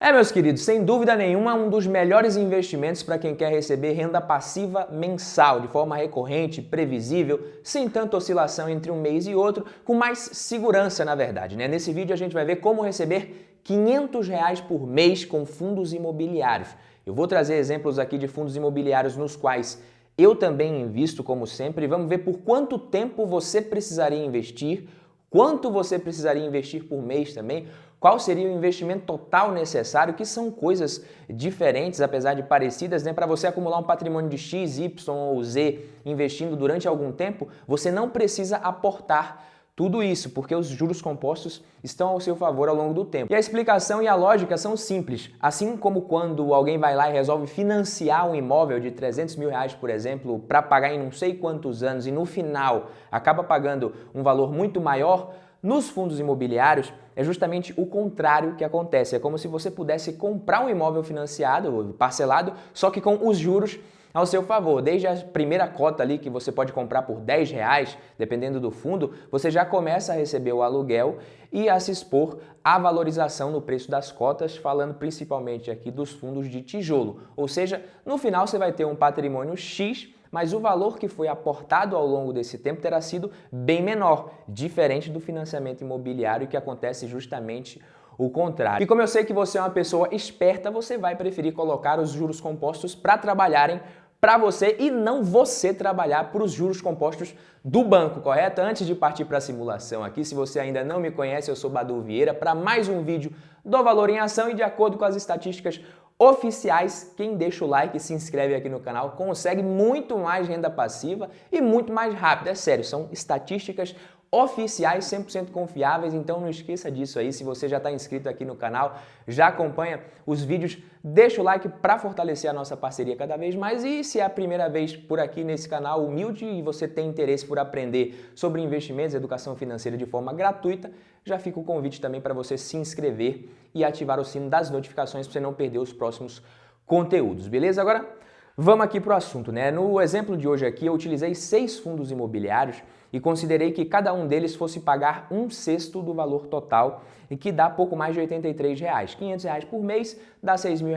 Meus queridos, sem dúvida nenhuma, um dos melhores investimentos para quem quer receber renda passiva mensal, de forma recorrente, previsível, sem tanta oscilação entre um mês e outro, com mais segurança, na verdade, né? Nesse vídeo a gente vai ver como receber R$ 500 por mês com fundos imobiliários. Eu vou trazer exemplos aqui de fundos imobiliários nos quais eu também invisto, como sempre, e vamos ver por quanto tempo você precisaria investir, quanto você precisaria investir por mês também, qual seria o investimento total necessário, que são coisas diferentes, apesar de parecidas, né? Para você acumular um patrimônio de X, Y ou Z investindo durante algum tempo, você não precisa aportar tudo isso, porque os juros compostos estão ao seu favor ao longo do tempo. E a explicação e a lógica são simples. Assim como quando alguém vai lá e resolve financiar um imóvel de R$ 300 mil, por exemplo, para pagar em não sei quantos anos e no final acaba pagando um valor muito maior, nos fundos imobiliários é justamente o contrário que acontece. É como se você pudesse comprar um imóvel financiado, parcelado, só que com os juros ao seu favor. Desde a primeira cota ali que você pode comprar por R$ 10, dependendo do fundo, você já começa a receber o aluguel e a se expor à valorização no preço das cotas, falando principalmente aqui dos fundos de tijolo. Ou seja, no final você vai ter um patrimônio X, mas o valor que foi aportado ao longo desse tempo terá sido bem menor, diferente do financiamento imobiliário, que acontece justamente o contrário. E como eu sei que você é uma pessoa esperta, você vai preferir colocar os juros compostos para trabalharem para você e não você trabalhar para os juros compostos do banco, correto? Antes de partir para a simulação aqui, se você ainda não me conhece, eu sou Badu Vieira, para mais um vídeo do Valor em Ação e de acordo com as estatísticas oficiais, quem deixa o like e se inscreve aqui no canal consegue muito mais renda passiva e muito mais rápido. É sério, são estatísticas oficiais 100% confiáveis, então não esqueça disso aí. Se você já está inscrito aqui no canal, já acompanha os vídeos, deixa o like para fortalecer a nossa parceria cada vez mais. E se é a primeira vez por aqui nesse canal humilde e você tem interesse por aprender sobre investimentos e educação financeira de forma gratuita, já fica o convite também para você se inscrever e ativar o sino das notificações para você não perder os próximos conteúdos, beleza? Agora, vamos aqui para o assunto, né? No exemplo de hoje aqui, eu utilizei 6 fundos imobiliários e considerei que cada um deles fosse pagar 1/6 do valor total, e que dá pouco mais de R$ 83. R$ 500 por mês dá R$ 6 mil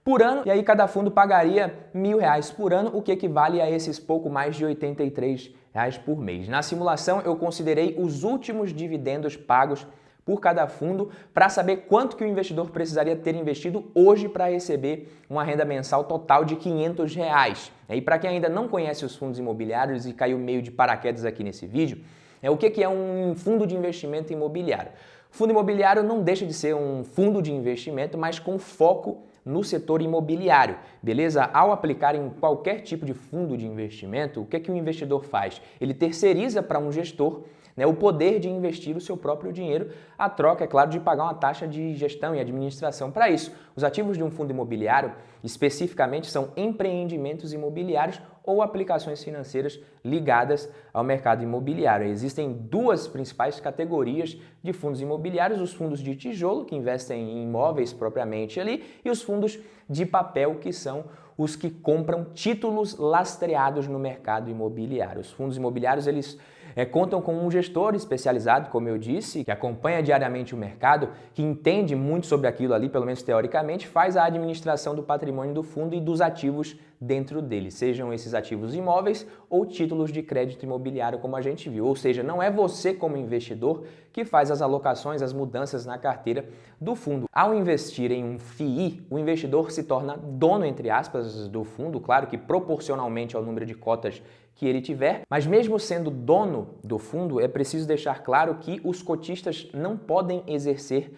por ano, e aí cada fundo pagaria R$ 1.000 por ano, o que equivale a esses pouco mais de R$ 83 por mês. Na simulação, eu considerei os últimos dividendos pagos por cada fundo para saber quanto que o investidor precisaria ter investido hoje para receber uma renda mensal total de R$ 500. E para quem ainda não conhece os fundos imobiliários e caiu meio de paraquedas aqui nesse vídeo, o que é um fundo de investimento imobiliário? Fundo imobiliário não deixa de ser um fundo de investimento, mas com foco no setor imobiliário, beleza? Ao aplicar em qualquer tipo de fundo de investimento, o que o investidor faz? Ele terceiriza para um gestor, né, o poder de investir o seu próprio dinheiro, a troca, é claro, de pagar uma taxa de gestão e administração para isso. Os ativos de um fundo imobiliário, especificamente, são empreendimentos imobiliários ou aplicações financeiras ligadas ao mercado imobiliário. Existem duas principais categorias de fundos imobiliários: os fundos de tijolo, que investem em imóveis propriamente ali, e os fundos de papel, que são os que compram títulos lastreados no mercado imobiliário. Os fundos imobiliários, eles contam com um gestor especializado, como eu disse, que acompanha diariamente o mercado, que entende muito sobre aquilo ali, pelo menos teoricamente, faz a administração do patrimônio do fundo e dos ativos dentro dele, sejam esses ativos imóveis ou títulos de crédito imobiliário, como a gente viu. Ou seja, não é você como investidor que faz as alocações, as mudanças na carteira do fundo. Ao investir em um FII, o investidor se torna dono, entre aspas, do fundo, claro que proporcionalmente ao número de cotas que ele tiver, mas mesmo sendo dono do fundo, é preciso deixar claro que os cotistas não podem exercer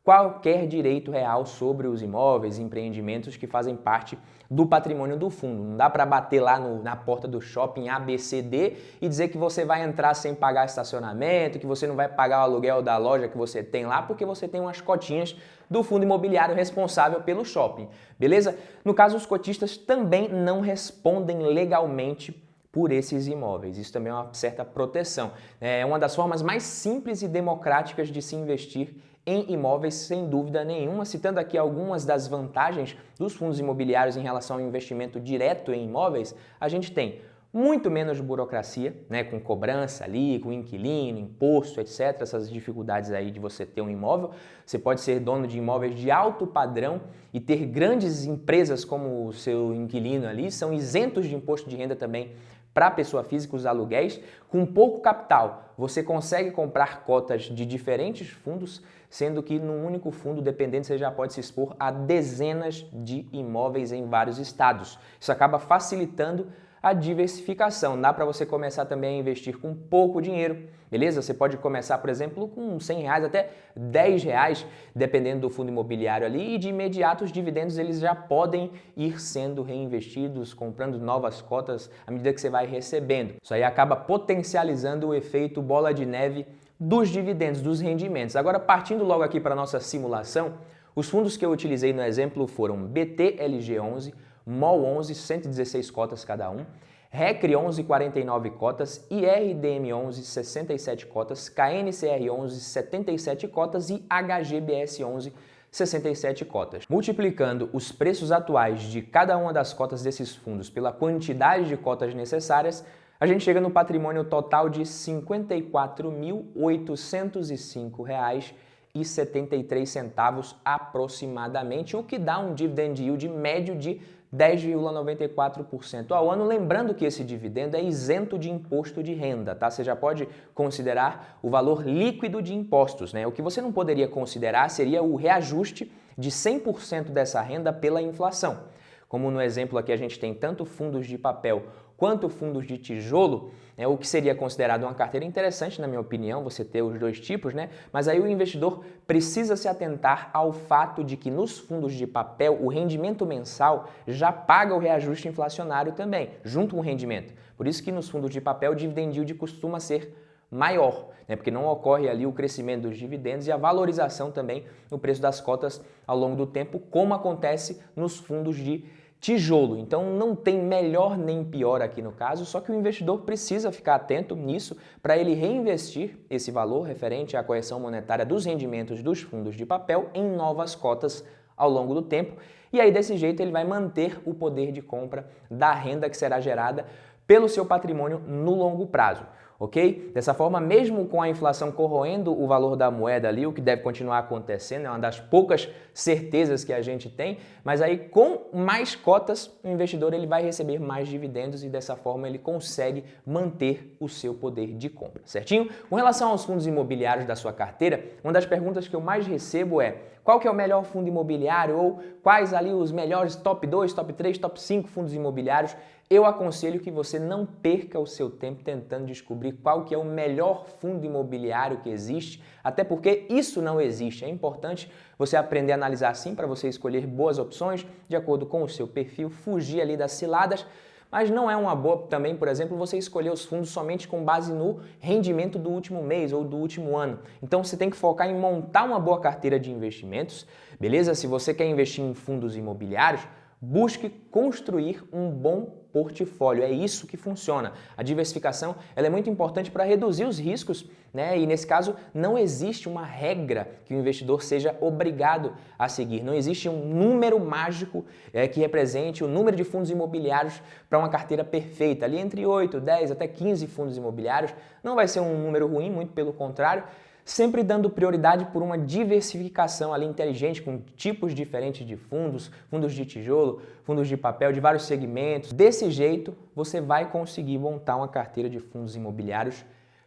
qualquer direito real sobre os imóveis e empreendimentos que fazem parte do patrimônio do fundo. Não dá para bater lá na porta do shopping ABCD e dizer que você vai entrar sem pagar estacionamento, que você não vai pagar o aluguel da loja que você tem lá, porque você tem umas cotinhas do fundo imobiliário responsável pelo shopping, beleza? No caso, os cotistas também não respondem legalmente por esses imóveis. Isso também é uma certa proteção. É uma das formas mais simples e democráticas de se investir em imóveis, sem dúvida nenhuma. Citando aqui algumas das vantagens dos fundos imobiliários em relação ao investimento direto em imóveis, a gente tem muito menos burocracia, né, com cobrança ali, com inquilino, imposto, etc. Essas dificuldades aí de você ter um imóvel. Você pode ser dono de imóveis de alto padrão e ter grandes empresas como o seu inquilino ali, são isentos de imposto de renda também para a pessoa física, os aluguéis. Com pouco capital, você consegue comprar cotas de diferentes fundos, sendo que num único fundo, dependendo, você já pode se expor a dezenas de imóveis em vários estados. Isso acaba facilitando a diversificação. Dá para você começar também a investir com pouco dinheiro, beleza? Você pode começar, por exemplo, com R$100 até R$10, dependendo do fundo imobiliário ali, e de imediato os dividendos eles já podem ir sendo reinvestidos, comprando novas cotas à medida que você vai recebendo. Isso aí acaba potencializando o efeito bola de neve dos dividendos, dos rendimentos. Agora, partindo logo aqui para a nossa simulação, os fundos que eu utilizei no exemplo foram BTLG11, MOL11, 116 cotas cada um, RECRE11, 49 cotas, IRDM11, 67 cotas, KNCR11, 77 cotas e HGBS11, 67 cotas. Multiplicando os preços atuais de cada uma das cotas desses fundos pela quantidade de cotas necessárias, a gente chega no patrimônio total de R$ 54.805,73 aproximadamente, o que dá um dividend yield médio de 10,94% ao ano. Lembrando que esse dividendo é isento de imposto de renda, tá? Você já pode considerar o valor líquido de impostos, né? O que você não poderia considerar seria o reajuste de 100% dessa renda pela inflação. Como no exemplo aqui a gente tem tanto fundos de papel quanto fundos de tijolo, né, o que seria considerado uma carteira interessante, na minha opinião, você ter os dois tipos, né? Mas aí o investidor precisa se atentar ao fato de que nos fundos de papel o rendimento mensal já paga o reajuste inflacionário também, junto com o rendimento. Por isso que nos fundos de papel o dividend yield costuma ser maior, né? Porque não ocorre ali o crescimento dos dividendos e a valorização também no preço das cotas ao longo do tempo, como acontece nos fundos de tijolo. Então não tem melhor nem pior aqui no caso, só que o investidor precisa ficar atento nisso para ele reinvestir esse valor referente à correção monetária dos rendimentos dos fundos de papel em novas cotas ao longo do tempo. E aí desse jeito ele vai manter o poder de compra da renda que será gerada pelo seu patrimônio no longo prazo. Ok? Dessa forma, mesmo com a inflação corroendo o valor da moeda ali, o que deve continuar acontecendo, é uma das poucas certezas que a gente tem, mas aí com mais cotas, o investidor ele vai receber mais dividendos e dessa forma ele consegue manter o seu poder de compra, certinho? Com relação aos fundos imobiliários da sua carteira, uma das perguntas que eu mais recebo é: qual que é o melhor fundo imobiliário ou quais ali os melhores top 2, top 3, top 5 fundos imobiliários? Eu aconselho que você não perca o seu tempo tentando descobrir qual que é o melhor fundo imobiliário que existe, até porque isso não existe. É importante você aprender a analisar assim para você escolher boas opções de acordo com o seu perfil, fugir ali das ciladas, mas não é uma boa também, por exemplo, você escolher os fundos somente com base no rendimento do último mês ou do último ano. Então você tem que focar em montar uma boa carteira de investimentos, beleza? Se você quer investir em fundos imobiliários, busque construir um bom portfólio. É isso que funciona. A diversificação ela é muito importante para reduzir os riscos, né? E nesse caso não existe uma regra que o investidor seja obrigado a seguir. Não existe um número mágico que represente o número de fundos imobiliários para uma carteira perfeita. Ali entre 8, 10 até 15 fundos imobiliários não vai ser um número ruim, muito pelo contrário. Sempre dando prioridade por uma diversificação ali inteligente, com tipos diferentes de fundos, fundos de tijolo, fundos de papel, de vários segmentos. Desse jeito, você vai conseguir montar uma carteira de fundos imobiliários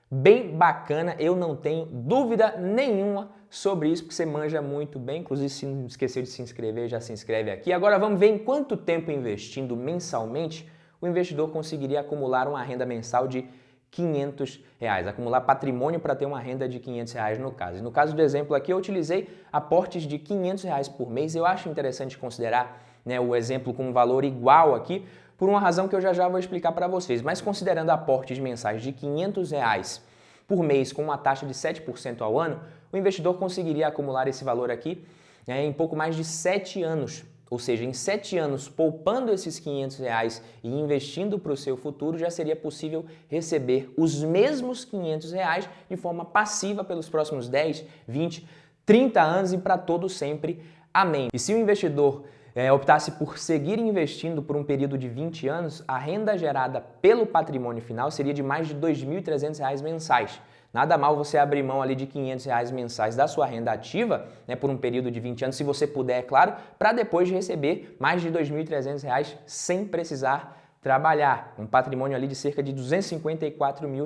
bem bacana. Eu não tenho dúvida nenhuma sobre isso, porque você manja muito bem. Inclusive, se não esqueceu de se inscrever, já se inscreve aqui. Agora vamos ver em quanto tempo investindo mensalmente o investidor conseguiria acumular uma renda mensal de R$500, acumular patrimônio para ter uma renda de R$500 no caso. E no caso do exemplo aqui eu utilizei aportes de R$500 por mês. Eu acho interessante considerar, né, o exemplo com um valor igual aqui, por uma razão que eu já vou explicar para vocês. Mas considerando aportes mensais de R$500 por mês com uma taxa de 7% ao ano, o investidor conseguiria acumular esse valor aqui, né, em pouco mais de 7 anos. Ou seja, em 7 anos, poupando esses R$500 e investindo para o seu futuro, já seria possível receber os mesmos R$500 de forma passiva pelos próximos 10, 20, 30 anos e para todo sempre. Amém. E se o investidor optasse por seguir investindo por um período de 20 anos, a renda gerada pelo patrimônio final seria de mais de R$ 2.300 mensais. Nada mal você abrir mão ali de R$ 500 mensais da sua renda ativa, né, por um período de 20 anos, se você puder, é claro, para depois receber mais de R$ 2.300 sem precisar trabalhar. Um patrimônio ali de cerca de R$ 254 mil,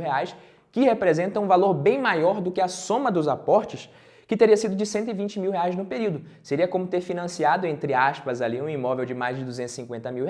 que representa um valor bem maior do que a soma dos aportes, que teria sido de R$ 120 mil no período. Seria como ter financiado, entre aspas, ali um imóvel de mais de R$ 250 mil,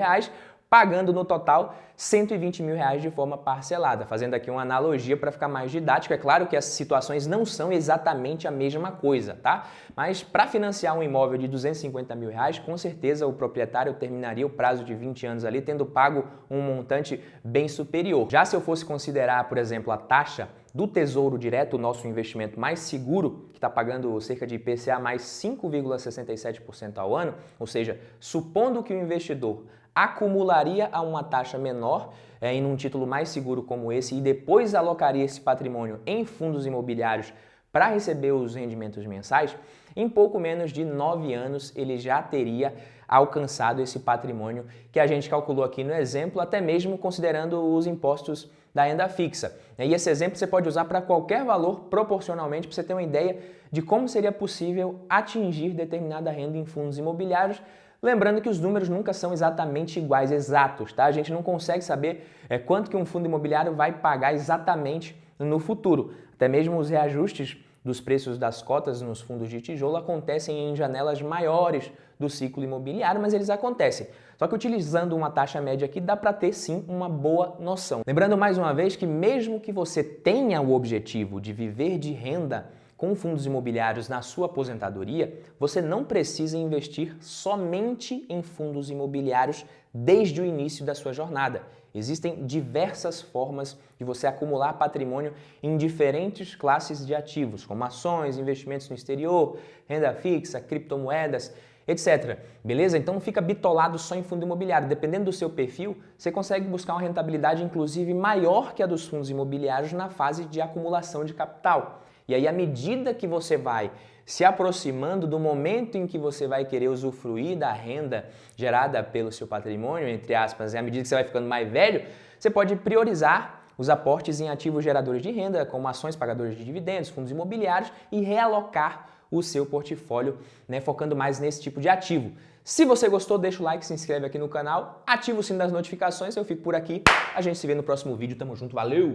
pagando no total R$ 120 mil de forma parcelada. Fazendo aqui uma analogia para ficar mais didático, é claro que as situações não são exatamente a mesma coisa, tá? Mas para financiar um imóvel de R$ 250 mil, com certeza o proprietário terminaria o prazo de 20 anos ali tendo pago um montante bem superior. Já se eu fosse considerar, por exemplo, a taxa do Tesouro Direto, o nosso investimento mais seguro, que está pagando cerca de IPCA mais 5,67% ao ano, ou seja, supondo que o investidor acumularia a uma taxa menor em um título mais seguro como esse e depois alocaria esse patrimônio em fundos imobiliários para receber os rendimentos mensais, em pouco menos de 9 anos ele já teria alcançado esse patrimônio que a gente calculou aqui no exemplo, até mesmo considerando os impostos da renda fixa. E esse exemplo você pode usar para qualquer valor proporcionalmente, para você ter uma ideia de como seria possível atingir determinada renda em fundos imobiliários. Lembrando que os números nunca são exatamente iguais, exatos, tá? A gente não consegue saber quanto que um fundo imobiliário vai pagar exatamente no futuro. Até mesmo os reajustes dos preços das cotas nos fundos de tijolo acontecem em janelas maiores do ciclo imobiliário, mas eles acontecem. Só que utilizando uma taxa média aqui dá para ter sim uma boa noção. Lembrando mais uma vez que mesmo que você tenha o objetivo de viver de renda com fundos imobiliários na sua aposentadoria, você não precisa investir somente em fundos imobiliários desde o início da sua jornada. Existem diversas formas de você acumular patrimônio em diferentes classes de ativos, como ações, investimentos no exterior, renda fixa, criptomoedas, etc. Beleza? Então não fica bitolado só em fundo imobiliário. Dependendo do seu perfil, você consegue buscar uma rentabilidade inclusive maior que a dos fundos imobiliários na fase de acumulação de capital. E aí, à medida que você vai se aproximando do momento em que você vai querer usufruir da renda gerada pelo seu patrimônio, entre aspas, à medida que você vai ficando mais velho, você pode priorizar os aportes em ativos geradores de renda, como ações pagadores de dividendos, fundos imobiliários, e realocar o seu portfólio, né, focando mais nesse tipo de ativo. Se você gostou, deixa o like, se inscreve aqui no canal, ativa o sino das notificações, eu fico por aqui, a gente se vê no próximo vídeo, tamo junto, valeu!